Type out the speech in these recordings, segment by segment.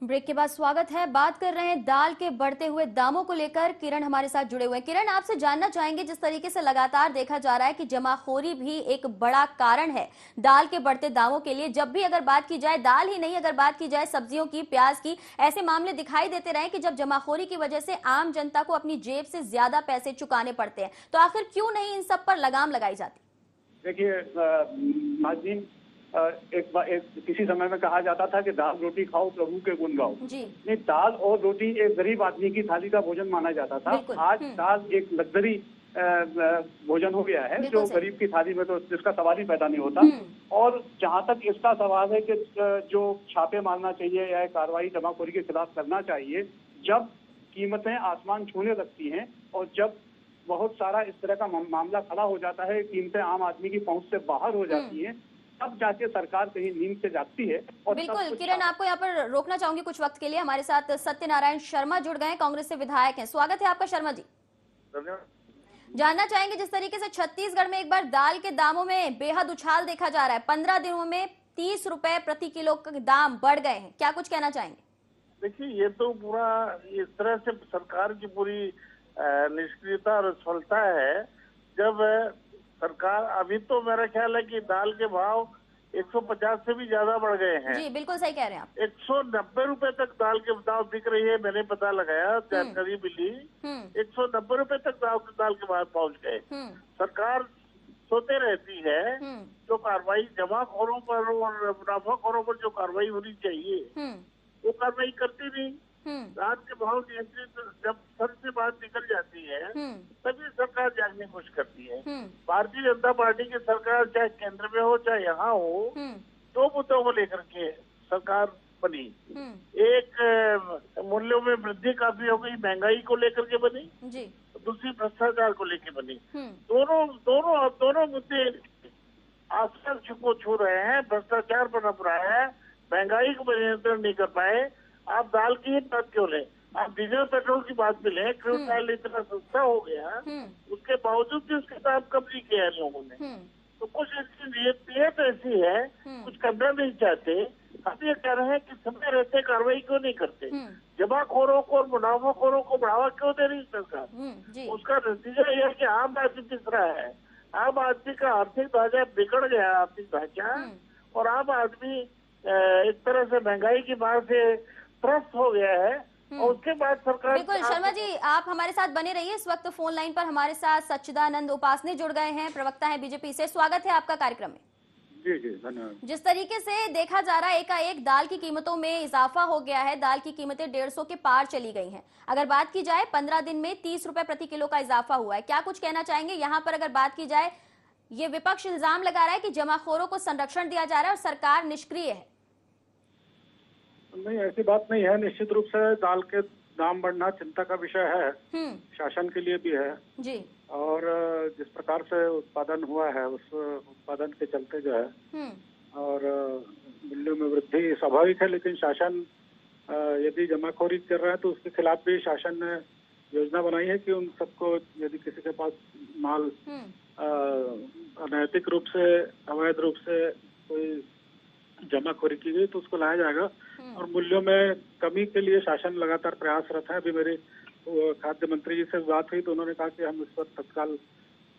Break के बाद स्वागत है। बात कर रहे हैं दाल के बढ़ते हुए दामों को लेकर। किरण हमारे साथ जुड़े हुए हैं। किरण, आपसे जानना चाहेंगे, जिस तरीके से लगातार देखा जा रहा है कि जमाखोरी भी एक बड़ा कारण है दाल के बढ़ते दामों के लिए। जब भी अगर बात की जाए, दाल ही नहीं, अगर बात की जाए सब्जियों की, प्याज की, ऐसे मामले दिखाई देते रहे कि जब जमाखोरी की वजह से आम जनता को अपनी जेब से ज्यादा पैसे चुकाने पड़ते हैं। तो आखिर क्यों नहीं इन सब पर लगाम लगाई जाती? देखिए नाज़रीन, किसी समय में कहा जाता था कि दाल रोटी खाओ प्रभु के गुण गाओ। जी। नहीं, दाल और रोटी एक गरीब आदमी की थाली का भोजन माना जाता था। आज दाल एक लग्जरी भोजन हो गया है, जो गरीब की थाली में तो जिसका सवाल ही पैदा नहीं होता। और जहां तक इसका सवाल है कि जो छापे मारना चाहिए या कार्रवाई जमाखोरी के खिलाफ करना चाहिए, जब कीमतें आसमान छूने लगती हैं और जब बहुत सारा इस तरह का मामला खड़ा हो जाता है, कीमतें आम आदमी की पहुंच से बाहर हो जाती हैं, तब जाके सरकार कहीं नींद से जागती है। और बिल्कुल किरण, आपको यहाँ पर रोकना चाहूंगी कुछ वक्त के लिए। हमारे साथ सत्यनारायण शर्मा जुड़ गए हैं, कांग्रेस से विधायक हैं। स्वागत है आपका शर्मा जी। जानना चाहेंगे, जिस तरीके से छत्तीसगढ़ में एक बार दाल के दामों में बेहद उछाल देखा जा रहा है, 15 दिनों में 30 रुपए प्रति किलो का दाम बढ़ गए हैं, क्या कुछ कहना चाहेंगे? देखिए, ये तो पूरा इस तरह से सरकार की पूरी निष्क्रियता और असफलता है। जब सरकार, अभी तो मेरा ख्याल है कि दाल के भाव 150 से भी ज्यादा बढ़ गए हैं। जी बिल्कुल सही कह रहे हैं आप। 190 रुपए तक दाल के दाम बिक रही है, मैंने पता लगाया, जानकारी मिली। 190 रुपए तक दाल के भाव पहुंच गए। सरकार सोते रहती है, जो कार्रवाई जमाखोरों पर और मुनाफाखोरों पर जो कार्रवाई होनी चाहिए वो कार्रवाई करती नहीं। दाल के भाव नियंत्रित जब सर से बात निकल जाती है तभी सरकार जागने की कोशिश करती है। भारतीय जनता पार्टी की सरकार चाहे केंद्र में हो चाहे यहाँ हो, दो मुद्दों को लेकर के सरकार बनी। एक, मूल्यों में वृद्धि काफी हो गई, महंगाई को लेकर के बनी जी। दूसरी भ्रष्टाचार को लेकर बनी। दोनों मुद्दे आसमान को छू रहे हैं। भ्रष्टाचार पनप रहा है, महंगाई को नियंत्रण नहीं कर पाए। आप दाल की ही बात क्यों लें, आप डीजल पेट्रोल की बात भी लें। क्रूड ऑयल इतना सस्ता हो गया, उसके बावजूद भी उसके दाम कम नहीं किया है लोगों ने। तो कुछ इसकी नीयत ऐसी है, कुछ करना नहीं चाहते। हम ये कह रहे हैं कि समय रहते कार्रवाई क्यों नहीं करते, जमाखोरों को और मुनाफाखोरों को बढ़ावा क्यों दे रही सरकार। उसका नतीजा यह है कि आम आदमी पिस रहा है। आम आदमी का आर्थिक ढांचा बिगड़ गया, आर्थिक ढांचा, और आम आदमी एक तरह से महंगाई की मार से त्रस्त हो गया है। और उसके बाद सरकार। बिल्कुल शर्मा जी, आप हमारे साथ बने रहिए। इस वक्त फोन लाइन पर हमारे साथ सच्चिदानंद उपासने जुड़ गए हैं, प्रवक्ता हैं बीजेपी से। स्वागत है आपका कार्यक्रम में। जी जी धन्यवाद। जिस तरीके से देखा जा रहा है, एकाएक दाल की कीमतों में इजाफा हो गया है, दाल की कीमतें 150 के पार चली गई हैं। अगर बात की जाए 15 दिन में 30 रुपए प्रति किलो का इजाफा हुआ है, क्या कुछ कहना चाहेंगे? यहाँ पर अगर बात की जाए, ये विपक्ष इल्जाम लगा रहा है कि जमाखोरों को संरक्षण दिया जा रहा है और सरकार निष्क्रिय है। नहीं, ऐसी बात नहीं है। निश्चित रूप से दाल के दाम बढ़ना चिंता का विषय है, शासन के लिए भी है जी। और जिस प्रकार से उत्पादन हुआ है, उस उत्पादन के चलते जो है और मूल्यों में वृद्धि स्वाभाविक है। लेकिन शासन यदि जमाखोरी कर रहा है तो उसके खिलाफ भी शासन ने योजना बनाई है कि उन सबको, यदि किसी के पास माल अनैतिक रूप से, अवैध रूप से कोई जमाखोरी की गई तो उसको लाया जाएगा। और मूल्यों में कमी के लिए शासन लगातार प्रयासरत है। अभी मेरी खाद्य मंत्री जी से बात हुई तो उन्होंने कहा कि हम इस पर तत्काल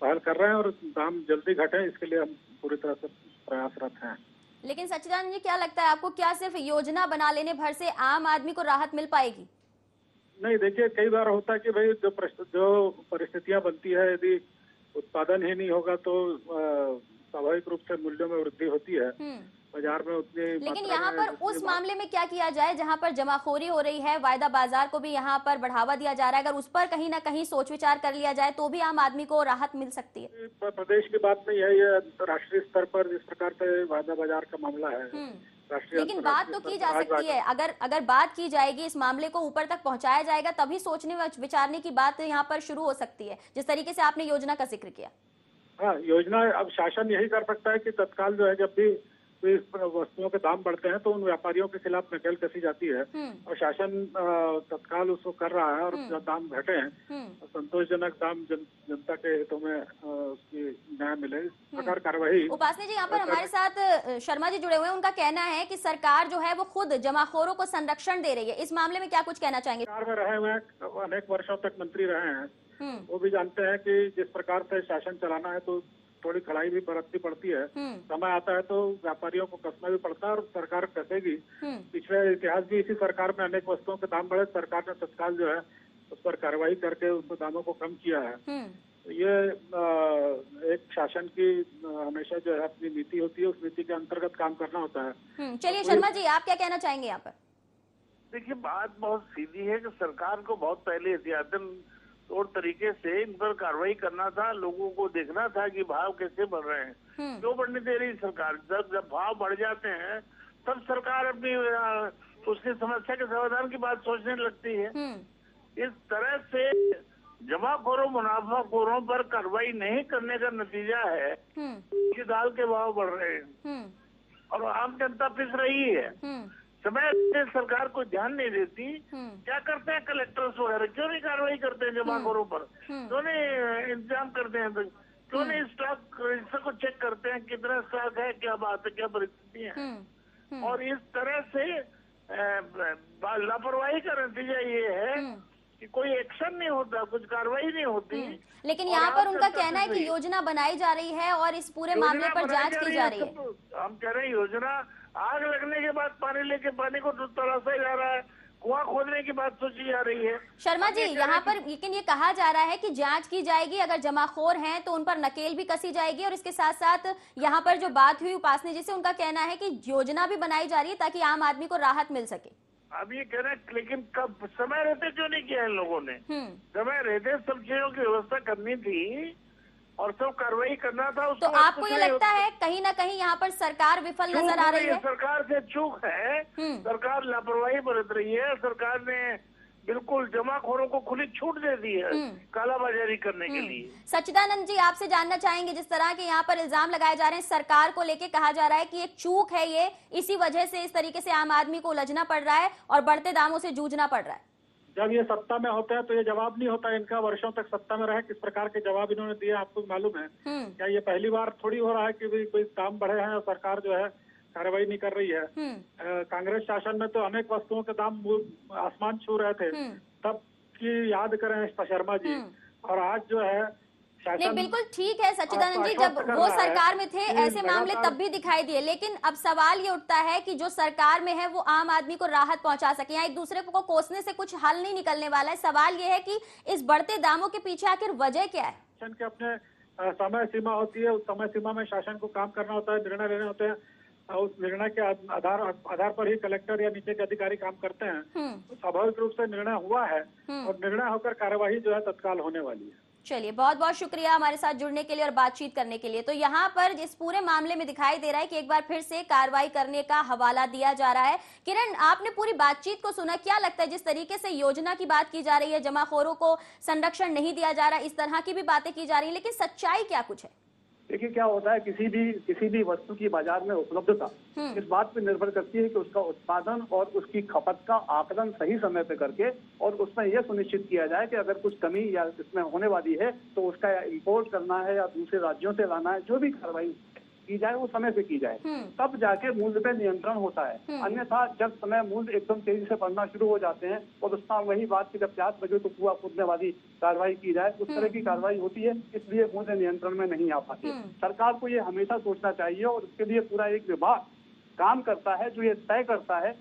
पहल कर रहे हैं और दाम जल्दी घटे, इसके लिए हम पूरी तरह से प्रयासरत हैं। लेकिन सच्चिदानंद जी, क्या लगता है आपको, क्या सिर्फ योजना बना लेने भर से आम आदमी को राहत मिल पाएगी? नहीं, देखिए, कई बार होता है कि भाई जो परिस्थितियां बनती है, यदि उत्पादन ही नहीं होगा तो स्वाभाविक रूप से मूल्यों में वृद्धि होती है, बाजार में उतनी। लेकिन यहाँ पर उस मामले में क्या किया जाए जहाँ पर जमाखोरी हो रही है, वायदा बाजार को भी यहाँ पर बढ़ावा दिया जा रहा है? अगर उस पर कहीं ना कहीं सोच विचार कर लिया जाए तो भी आम आदमी को राहत मिल सकती है। प्रदेश की बात नहीं है, ये राष्ट्रीय स्तर पर जिस प्रकार से वायदा बाजार का मामला है, लेकिन बात तो की जा सकती है। अगर बात की जाएगी, इस मामले को ऊपर तक पहुंचाया जाएगा, तभी सोचने विचारने की बात यहाँ पर शुरू हो सकती है, जिस तरीके से आपने योजना का जिक्र किया। हाँ, योजना अब शासन यही कर सकता है कि तत्काल जो है, जब भी कोई वस्तुओं के दाम बढ़ते हैं तो उन व्यापारियों के खिलाफ नकेल कसी जाती है और शासन तत्काल उसको कर रहा है और जो दाम घटे हैं संतोषजनक दाम जनता के हितों में उसकी न्याय मिले, इस प्रकार कार्रवाई। उपासनी जी यहाँ पर हमारे साथ शर्मा जी जुड़े हुए हैं, उनका कहना है कि सरकार जो है वो खुद जमाखोरों को संरक्षण दे रही है, इस मामले में क्या कुछ कहना चाहेंगे? सरकार में रहे हुए अनेक वर्षों तक मंत्री रहे हैं, वो भी जानते हैं कि जिस प्रकार से शासन चलाना है तो थोड़ी कड़ाई भी बरतनी पड़ती है। समय आता है तो व्यापारियों को कसना भी पड़ता है और सरकार कसेगी। पिछले इतिहास भी इसी सरकार में अनेक वस्तुओं के दाम बढ़े, सरकार ने तत्काल जो है उस पर कार्रवाई करके उन दामों को कम किया है। ये एक शासन की हमेशा जो है अपनी नीति होती है, उस नीति के अंतर्गत काम करना होता है। चलिए शर्मा जी, आप क्या कहना चाहेंगे यहाँ पर? देखिए, बात बहुत सीधी है कि सरकार को बहुत पहले एहतियातन और तरीके से इन पर कार्रवाई करना था, लोगों को देखना था कि भाव कैसे बढ़ रहे हैं, क्यों बढ़ने दे रही सरकार। जब भाव बढ़ जाते हैं तब सरकार अपनी उसकी समस्या के समाधान की बात सोचने लगती है। इस तरह से जमाखोरों मुनाफाखोरों पर कार्रवाई नहीं करने का नतीजा है कि दाल के भाव बढ़ रहे हैं और आम जनता पिस रही है। समय से सरकार को ध्यान नहीं देती। क्या करते हैं कलेक्टर्स वगैरह, क्यों नहीं कार्रवाई करते हैं जमाखोरों पर, क्यों नहीं इंतजाम करते हैं, क्यों नहीं स्टॉक रजिस्टर को चेक करते हैं कितना स्टॉक है, क्या बात है, क्या परिस्थिति है। और इस तरह से लापरवाही का नतीजा ये है कि कोई एक्शन नहीं होता, कुछ कार्रवाई नहीं होती। लेकिन यहाँ पर उनका कहना है कि योजना बनाई जा रही है और इस पूरे मामले पर जांच की जा रही है। हम कह रहे हैं योजना, आग लगने के बाद पानी लेके पानी को तलाशा जा रहा है, कुआं खोदने की बात सोची जा रही है। शर्मा जी, यहाँ पर लेकिन ये कहा जा रहा है कि जांच की जाएगी, अगर जमाखोर हैं तो उन पर नकेल भी कसी जाएगी और इसके साथ साथ यहाँ पर जो बात हुई उपासनी जी से, उनका कहना है कि योजना भी बनाई जा रही है ताकि आम आदमी को राहत मिल सके। अब ये कह रहे हैं, लेकिन कब समय रहते क्यों नहीं किया इन लोगों ने? समय रहते सब चीजों की व्यवस्था करनी थी और सब कार्रवाई करना था। तो आपको ये लगता है कहीं ना कहीं यहाँ पर सरकार विफल नजर आ रही है? सरकार से चूक है, सरकार लापरवाही बरत रही है। सरकार ने बिल्कुल जमाखोरों को खुली छूट दे दी है कालाबाजारी करने के लिए। सच्चिदानंद जी, आपसे जानना चाहेंगे, जिस तरह के यहाँ पर इल्जाम लगाए जा रहे हैं सरकार को लेके, कहा जा रहा है कि एक चूक है ये, इसी वजह से इस तरीके से आम आदमी को उलझना पड़ रहा है और बढ़ते दामों से जूझना पड़ रहा है। जब ये सत्ता में होता है तो ये जवाब नहीं होता इनका। वर्षों तक सत्ता में रहे, किस प्रकार के जवाब इन्होंने दिए आपको मालूम है? क्या ये पहली बार थोड़ी हो रहा है कि कोई दाम बढ़े हैं और सरकार जो है कार्रवाई नहीं कर रही है? कांग्रेस शासन में तो अनेक वस्तुओं के दाम आसमान छू रहे थे, तब की याद करें शर्मा जी। और आज जो है नहीं, बिल्कुल ठीक है सच्चिदानंद जी, जब वो सरकार में थे ऐसे मामले तब भी दिखाई दिए, लेकिन अब सवाल ये उठता है कि जो सरकार में है वो आम आदमी को राहत पहुंचा सके। यहाँ एक दूसरे को कोसने से कुछ हल नहीं निकलने वाला है। सवाल ये है कि इस बढ़ते दामों के पीछे आखिर वजह क्या है? शासन के अपने समय सीमा होती है, उस समय सीमा में शासन को काम करना होता है, निर्णय लेने होते हैं। उस निर्णय के आधार पर ही कलेक्टर या नीचे के अधिकारी काम करते हैं। तो स्वाभाविक रूप से निर्णय हुआ है और निर्णय होकर कार्यवाही जो है तत्काल होने वाली है। चलिए, बहुत बहुत शुक्रिया हमारे साथ जुड़ने के लिए और बातचीत करने के लिए। तो यहाँ पर इस पूरे मामले में दिखाई दे रहा है कि एक बार फिर से कार्रवाई करने का हवाला दिया जा रहा है। किरण, आपने पूरी बातचीत को सुना, क्या लगता है जिस तरीके से योजना की बात की जा रही है, जमाखोरों को संरक्षण नहीं दिया जा रहा, इस तरह की भी बातें की जा रही है, लेकिन सच्चाई क्या कुछ है? देखिए, क्या होता है, किसी भी वस्तु की बाजार में उपलब्धता इस बात पे निर्भर करती है कि उसका उत्पादन और उसकी खपत का आकलन सही समय पे करके और उसमें यह सुनिश्चित किया जाए कि अगर कुछ कमी या इसमें होने वाली है तो उसका इंपोर्ट करना है या दूसरे राज्यों से लाना है, जो भी कार्रवाई की जाए वो समय पे की जाए, तब जाके मूल्य पे नियंत्रण होता है। अन्यथा जब समय मूल्य एकदम तेजी से बढ़ना शुरू हो जाते हैं और उसका वही बात की जब प्यास लगे तो कुआं खोदने वाली कार्रवाई की जाए, उस तरह की कार्रवाई होती है, इसलिए मूल्य नियंत्रण में नहीं आ पाती। सरकार को ये हमेशा सोचना चाहिए और उसके लिए पूरा एक विभाग काम करता है जो ये तय करता है,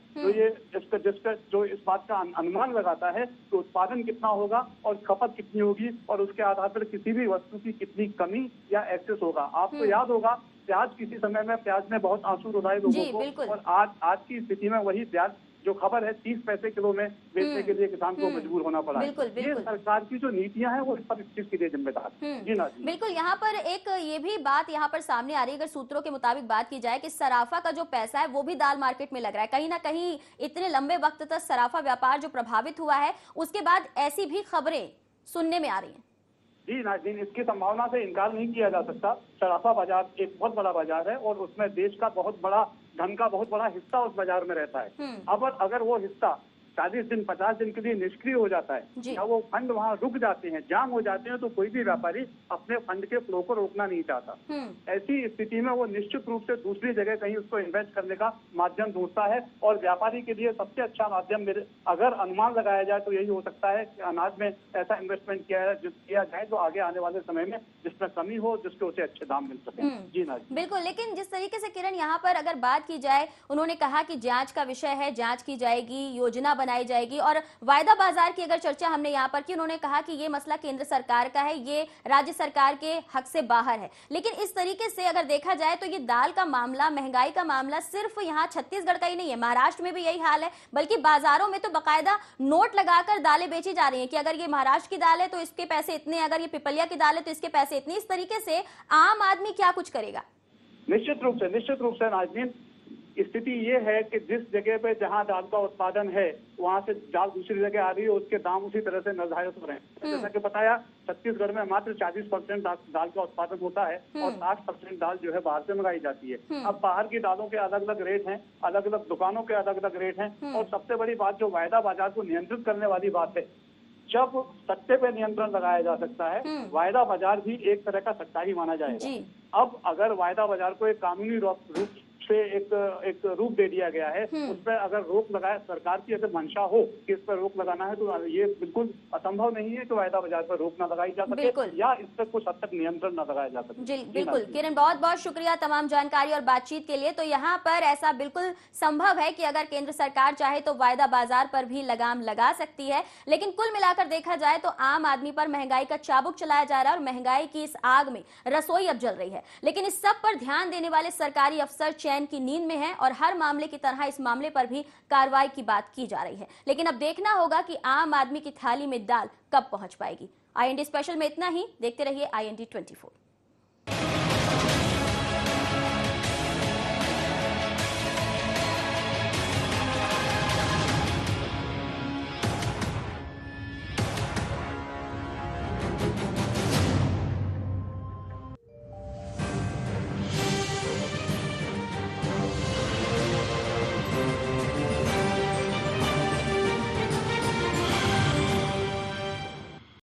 जो इस बात का अनुमान लगाता है कि उत्पादन कितना होगा और खपत कितनी होगी और उसके आधार पर किसी भी वस्तु की कितनी कमी या एक्सेस होगा। आपको याद होगा, प्याज किसी समय में प्याज ने बहुत आंसू रुलाए लोगों को और आज की स्थिति में वही प्याज जो खबर है 30 पैसे किलो में बेचने के लिए किसान को मजबूर होना पड़ा। ये सरकार की जो नीतियां हैं वो इस पर इस चीज के लिए जिम्मेदार है। जी ना जी, बिल्कुल। यहाँ पर एक ये भी बात यहाँ पर सामने आ रही है, अगर सूत्रों के मुताबिक बात की जाए कि सराफा का जो पैसा है वो भी दाल मार्केट में लग रहा है। कहीं ना कहीं इतने लंबे वक्त तक सराफा व्यापार जो प्रभावित हुआ है, उसके बाद ऐसी भी खबरें सुनने में आ रही है। जी नाज़रीन, इसकी संभावना से इनकार नहीं किया जा सकता। सराफा बाजार एक बहुत बड़ा बाजार है और उसमें देश का बहुत बड़ा धन का बहुत बड़ा हिस्सा उस बाजार में रहता है। अब अगर वो हिस्सा 40 दिन 50 दिन के लिए निष्क्रिय हो जाता है या वो फंड वहाँ रुक जाते हैं, जाम हो जाते हैं, तो कोई भी व्यापारी अपने फंड के फ्लो को रोकना नहीं चाहता। ऐसी स्थिति में वो निश्चित रूप से दूसरी जगह कहीं उसको इन्वेस्ट करने का माध्यम ढूंढता है और व्यापारी के लिए सबसे अच्छा माध्यम अगर अनुमान लगाया जाए तो यही हो सकता है कि अनाज में ऐसा इन्वेस्टमेंट किया जाए तो आगे आने वाले समय में जिसमें कमी हो, जिसके उसे अच्छे दाम मिल सके। जी ना, बिल्कुल। लेकिन जिस तरीके से किरण यहाँ पर अगर बात की जाए, उन्होंने कहा कि जांच का विषय है, जांच की जाएगी, योजना बनाई जाएगी, और वायदा बाजार की अगर चर्चा हमने यहाँ पर की, उन्होंने कहा कि ये मसला केंद्र सरकार का है, ये राज्य सरकार के हक से बाहर है। लेकिन इस तरीके से अगर देखा जाए तो ये दाल का मामला, महंगाई का मामला सिर्फ यहाँ छत्तीसगढ़ का ही नहीं है, महाराष्ट्र में भी यही हाल है, बल्कि बाजारों में तो बाकायदा नोट लगाकर दालें बेची जा रही हैं कि अगर ये महाराष्ट्र की दाल है तो इसके पैसे इतने, अगर ये पिपलिया की दाल है तो इसके पैसे इतने। इस तरीके से आम आदमी क्या कुछ करेगा? निश्चित रूप से नाज़नीन, स्थिति ये है कि जिस जगह पे जहाँ दाल का उत्पादन है वहाँ से दाल दूसरी जगह आ रही है, उसके दाम उसी तरह से निर्धारित हो रहे हैं। जैसा कि बताया, छत्तीसगढ़ में मात्र 40% दाल का उत्पादन होता है और 60% दाल जो है बाहर से मंगाई जाती है। अब बाहर की दालों के अलग अलग रेट हैं, अलग अलग दुकानों के अलग अलग रेट हैं, और सबसे बड़ी बात जो वायदा बाजार को नियंत्रित करने वाली बात है, जब सट्टे पे नियंत्रण लगाया जा सकता है, वायदा बाजार भी एक तरह का सट्टा ही माना जाएगा। अब अगर वायदा बाजार को एक कानूनी रूप से एक रूप दे दिया गया है, उस पर अगर रोक लगाए, सरकार की अगर मंशा हो कि इस पर रोक लगाना है, तो ये बिल्कुल असंभव नहीं है कि वायदा बाजार पर रोक न लगाई जा सके या इस पर कुछ हद तक नियंत्रण न लगाया जा सके। जी बिल्कुल। किरण, बहुत बहुत शुक्रिया तमाम जानकारी और बातचीत के लिए। तो यहाँ पर ऐसा बिल्कुल संभव है कि अगर केंद्र सरकार चाहे तो वायदा बाजार पर भी लगाम लगा सकती है, लेकिन कुल मिलाकर देखा जाए तो आम आदमी पर महंगाई का चाबुक चलाया जा रहा है और महंगाई की इस आग में रसोई अब जल रही है। लेकिन इस सब पर ध्यान देने वाले सरकारी अफसर चैन की नींद में है और हर मामले की तरह इस मामले पर भी कार्रवाई की बात की जा रही है। लेकिन अब देखना होगा कि आम आदमी की थाली में दाल कब पहुंच पाएगी। IND स्पेशल में इतना ही। देखते रहिए IND 24।